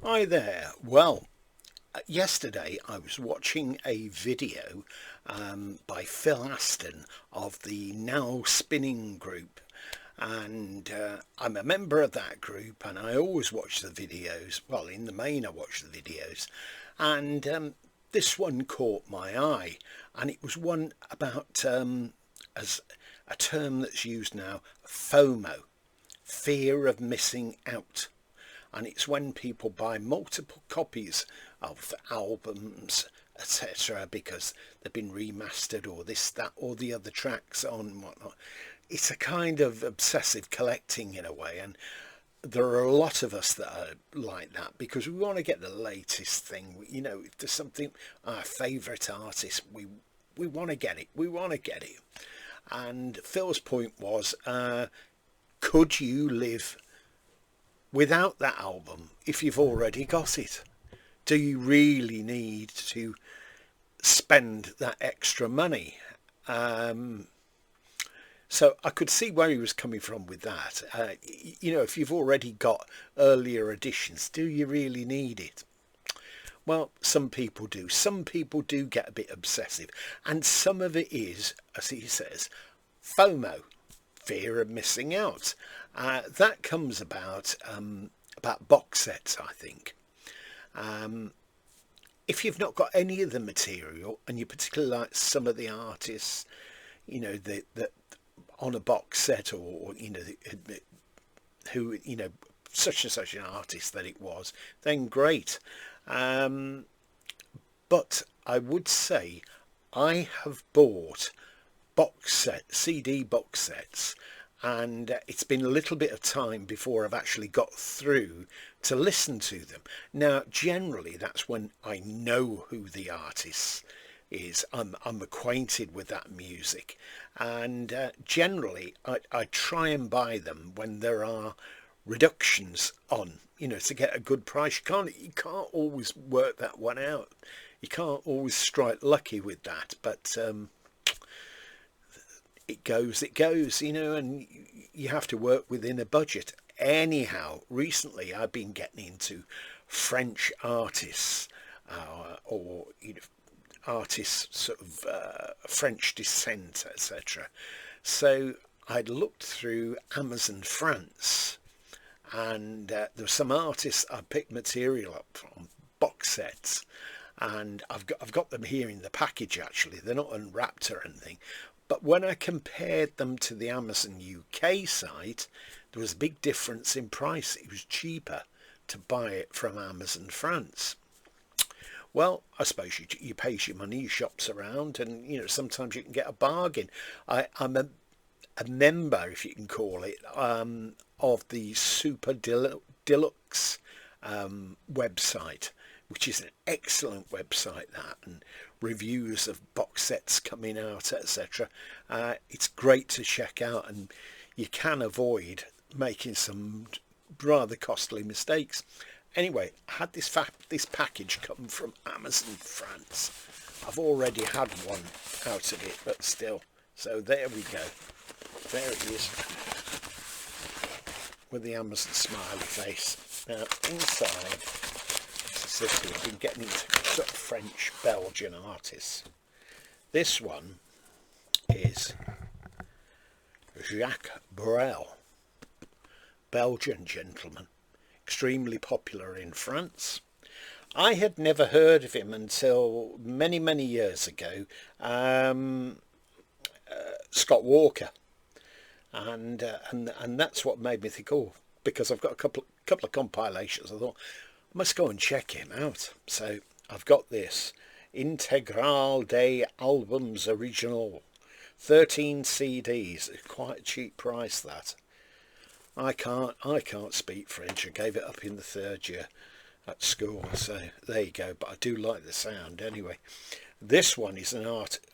Hi there. Well, yesterday I was watching a video by Phil Aston of the Now Spinning group, and I'm a member of that group, and I always watch the videos. Well, in the main, I watch the videos, and this one caught my eye, and it was one about as a term that's used now, FOMO, fear of missing out. And it's when people buy multiple copies of albums, etc., because they've been remastered, or this, that, or the other tracks on and whatnot. It's a kind of obsessive collecting in a way, and there are a lot of us that are like that because we want to get the latest thing. You know, if there's something, our favourite artist, we want to get it. We want to get it. And Phil's point was, could you live without that album if you've already got it? Do you really need to spend that extra money? So I could see where he was coming from with that. If you've already got earlier editions, do you really need it? Well, some people do. Some people do get a bit obsessive. And some of it is, as he says, FOMO, fear of missing out. That comes about box sets, I think. If you've not got any of the material, and you particularly like some of the artists, that on a box set, or who such and such an artist that it was, then great. But I would say I have bought CD box sets, and it's been a little bit of time before I've actually got through to listen to them. Now, generally, that's when I know who the artist is. I'm acquainted with that music, and generally, I try and buy them when there are reductions on, to get a good price. You can't always work that one out. You can't always strike lucky with that, but it goes, and you have to work within a budget. Anyhow, recently I've been getting into French artists, or artists sort of French descent, etc. So I'd looked through Amazon France, and there were some artists I picked material up from, box sets, and I've got them here in the package. Actually, they're not unwrapped or anything. But when I compared them to the Amazon UK site, there was a big difference in price. It was cheaper to buy it from Amazon France. Well, I suppose you pay your money, you shops around, and sometimes you can get a bargain. I'm a member, if you can call it, of the Super Deluxe website, which is an excellent website, that, and reviews of box sets coming out, etc. It's great to check out, and you can avoid making some rather costly mistakes. Anyway, I had this package come from Amazon France. I've already had one out of it, but still. So there we go. There it is, with the Amazon smiley face. Now inside, I've been getting into sort of French Belgian artists. This one is Jacques Brel, Belgian gentleman, extremely popular in France. I had never heard of him until many, many years ago. Scott Walker, and that's what made me think, oh, because I've got a couple of compilations. I thought I must go and check him out. So I've got this Integral des Albums Original, 13 CDs, quite a cheap price that. I can't speak French. I gave it up in the third year at school, so there you go. But I do like the sound anyway. This one is an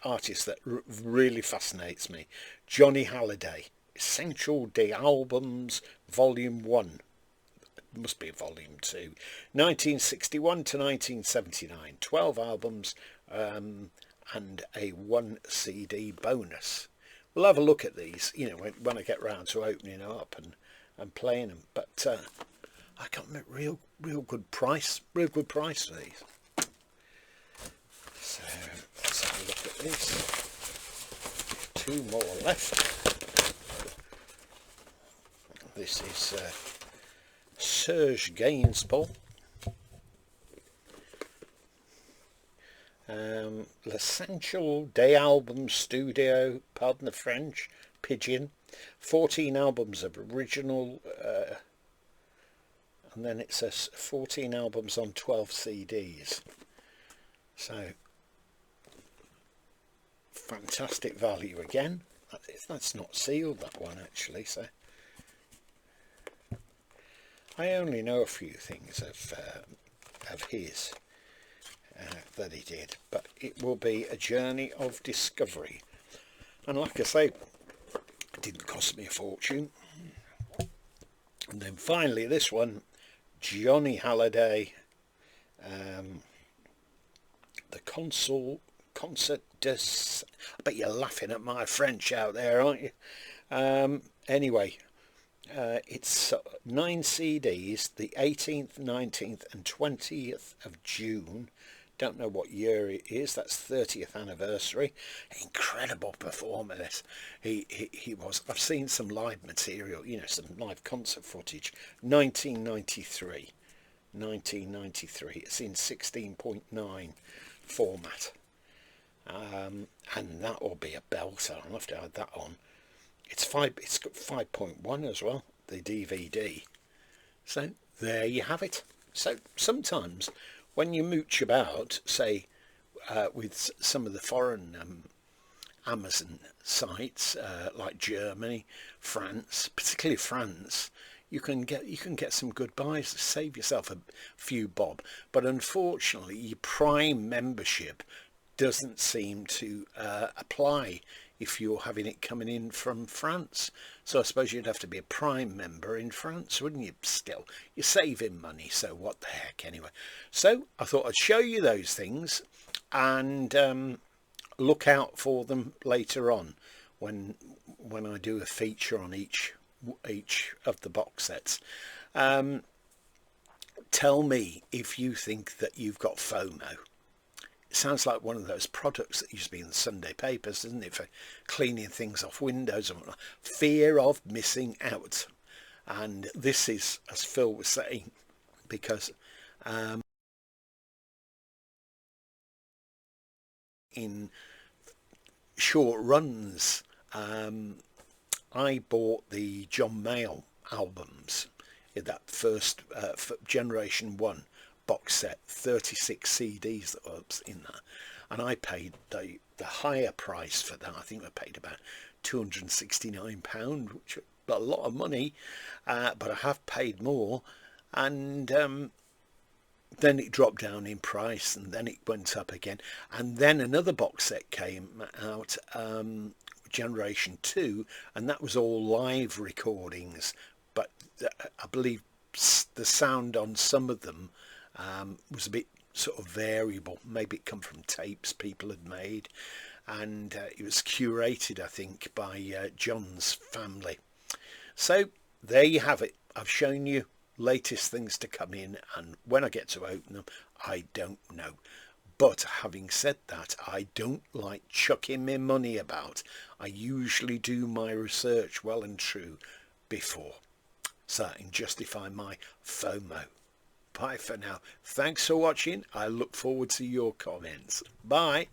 artist that really fascinates me. Johnny Halliday, Essential des Albums, Volume 1. It must be Volume 2. 1961 to 1979. 12 albums and a 1 CD bonus. We'll have a look at these, when I get round to opening them up and playing them. But I got them at real good price for these. So let's have a look at these. 2 more left. This is Serge Gainsbourg. L'Essential Day Album Studio, pardon the French, Pigeon. 14 albums of original, and then it says 14 albums on 12 CDs. So, fantastic value again. That's not sealed, that one, actually. So, I only know a few things of his that he did, but it will be a journey of discovery. And like I say, it didn't cost me a fortune. And then finally this one, Johnny Halliday, the concert des... I bet you're laughing at my French out there, aren't you? Anyway, it's 9 CDs, the 18th, 19th and 20th of June. Don't know what year it is. That's 30th anniversary. Incredible performer this. He was. I've seen some live material, you know, some live concert footage. 1993. It's in 16.9 format. And that will be a belter. I'll have to add that on. It's got 5.1 as well, the DVD. So there you have it. So sometimes when you mooch about, say, with some of the foreign Amazon sites like Germany, France, particularly France, you can get some good buys, save yourself a few bob. But unfortunately, your Prime membership doesn't seem to apply if you're having it coming in from France. So I suppose you'd have to be a Prime member in France, wouldn't you? Still, you're saving money, so what the heck anyway. So I thought I'd show you those things, and look out for them later on when I do a feature on each of the box sets. Tell me if you think that you've got FOMO. It sounds like one of those products that used to be in the Sunday papers, doesn't it, for cleaning things off windows and whatnot. Fear of missing out. And this is, as Phil was saying, because in short runs, I bought the John Mayall albums, that first Generation 1 box set, 36 CDs that was in that, and I paid the higher price for that. I think I paid about £269, which is a lot of money, but I have paid more. And then it dropped down in price, and then it went up again, and then another box set came out, Generation 2, and that was all live recordings, but I believe the sound on some of them was a bit sort of variable. Maybe it come from tapes people had made, and it was curated, I think, by John's family. So there you have it. I've shown you latest things to come in, and when I get to open them, I don't know. But having said that, I don't like chucking my money about. I usually do my research well and true before, so I can justify my FOMO. Bye for now. Thanks for watching. I look forward to your comments. Bye.